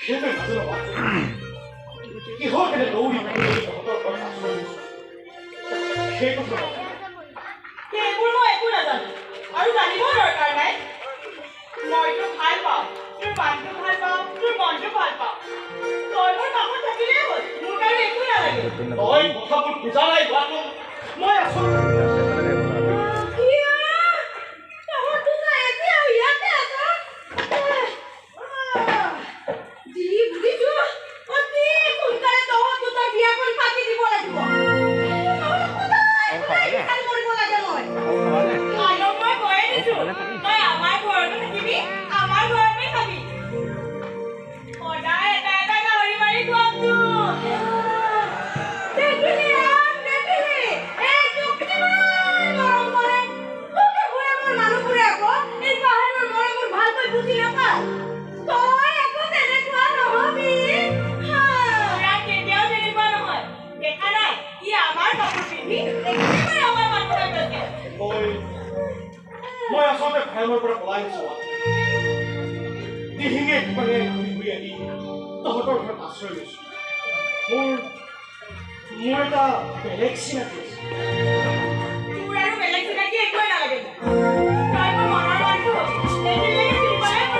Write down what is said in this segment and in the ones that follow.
সেইটোৱে নাজানো কিহৰ কাৰণে দৌৰি তহঁতৰ ঘৰত আশ্ৰয় দিছোঁ সেইটো সেইবোৰ মই একো নাজানো আৰু জানিব দৰকাৰ নাই মইতো ভাল পাওঁ তোৰ মানুহটো ভাল পাওঁ তোৰ মনটো ভাল পাওঁ তই মোৰ কামত থাকিলেই হ'ল মোৰ কাৰণে একো নালাগে তই কথাবোৰ বুজা নাই হোৱাটো মই আছোঁ মই আচলতে ভয়ানৰ পৰা পলাই আছোঁ দিহিঙে ঘূৰি ঘূৰি আহি তহঁতৰ ঘৰত আশ্ৰয় লৈছোঁ মোৰ এটা বেলেগ চিনাকি আছে তোৰ আৰু বেলেগ চিনাকি একোৱেই নালাগে তই মোৰ মনৰ মানুহটো এদিনলৈকে চিনিবলৈ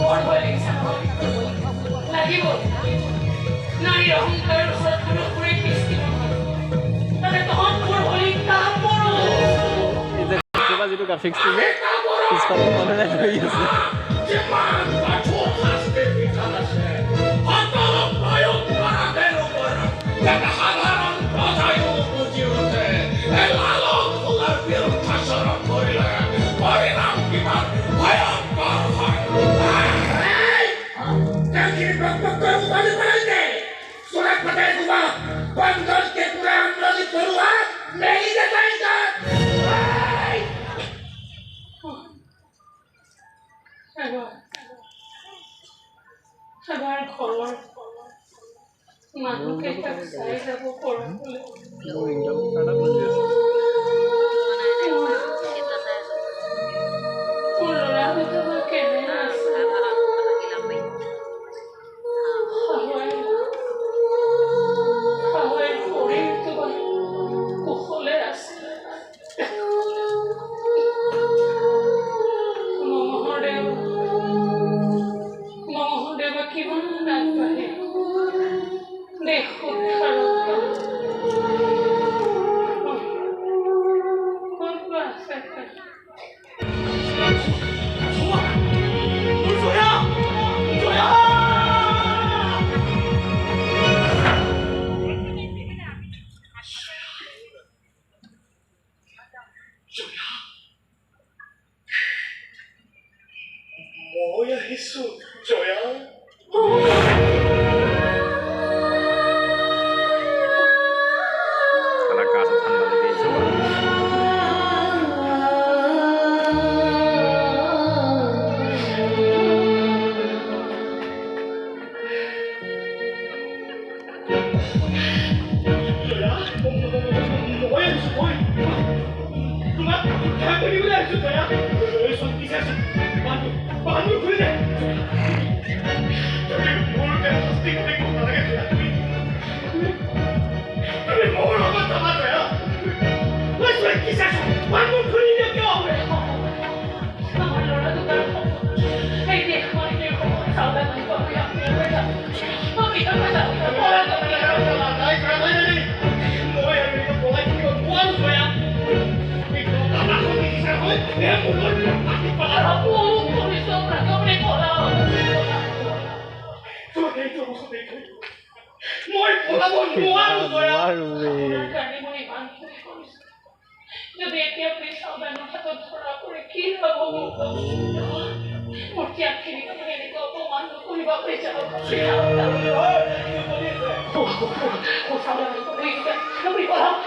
পৰবাই যাব লাগিব নাৰীৰ অহংকাৰেৰ শত্ৰুৰ উপৰে দৃষ্টি নহয় তাতে তহঁত মোৰ হলি কাম কৰোঁ এই যে কিবা যিটো গ্ৰাফিক্সটো যে পিছফালৰ মানুহে ধৰি আছে যিমান কঠোৰ শাস্তিৰ বিধান আছে সকলো প্ৰয়োগ কৰাৰ ওপৰত যাতে সাধাৰণ প্ৰজায়ো বুজি উঠে এই লালন ফুলাৰ বিৰুদ্ধাচৰণ কৰিলে পৰিণাম কিমান ভয়ংকৰ হয় কাকিৰ বক্তব্য উভালি পেলাইছে চোৰাক পঠাই তোমাক বন্ধনকে পুৰা আমলনি কৰোৱা মেলি দেখাইছে এবাৰ ঘৰৰ মানুহকেইটাক চাই যাব পৰা হ'লে মোৰ ইনকাম কাৰ্ডত বাজি আছে মোৰ ল'ৰাহঁতে বা কেনে আছে শাহুৱেৰ শৰীৰটো বা কুশলে আছে মহদেৱা কিমান আগবাঢ়ি দেশ উদ্ধাৰৰ কোনটো আছে মই আহিছো জয়া কালা গাছে ঠান্ডা লেগে গেছে জয়া মই আহিছো মই তোমাক উদ্ধাৰ কৰিবলৈ আহিছো জয়া চব পিছে বান্ধু খুলি দে তুমি মোৰ শাস্তি কৰি ক'ব নালাগে জয়া তুমি মোৰ লগত যাবা জয়া মই চব পিছে বান্ধু খুলি দে কিয় আমাৰ ল'ৰা দুটাৰ এই দেশখনিৰ সময় চাউলা নাই পাবি আপুনি মই আৰু পলাই থাকিব নোৱাৰো জয়া মই পলাব নোৱাৰো জয়া যদি এতিয়া সাৱধানৰ হাতত ধৰা পৰে কি হ'ব মোৰ ত্যাগখিনি আপুনি এনেকুৱা অপমান নকৰিব আপুনি যাওক আপুনি পঢ়াওক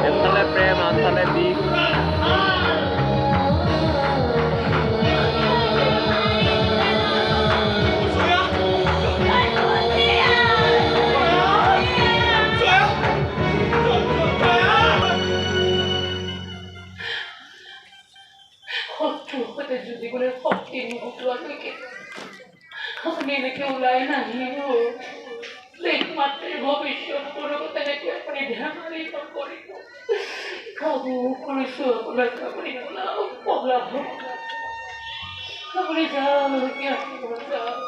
এফালে প্ৰেম আনফালে বিষ জীৱনেৰ শক্তি নোহোৱালৈকে আপুনি এনেকে ওলাই নাহিব দেশ মাতৃৰ ভৱিষ্যত কৰিব তেনেকে আপুনি ধেমালি নকৰিব খাব কৰিছো আপোনাক আপুনি পলাব আপুনি যাওক এতিয়া যাওক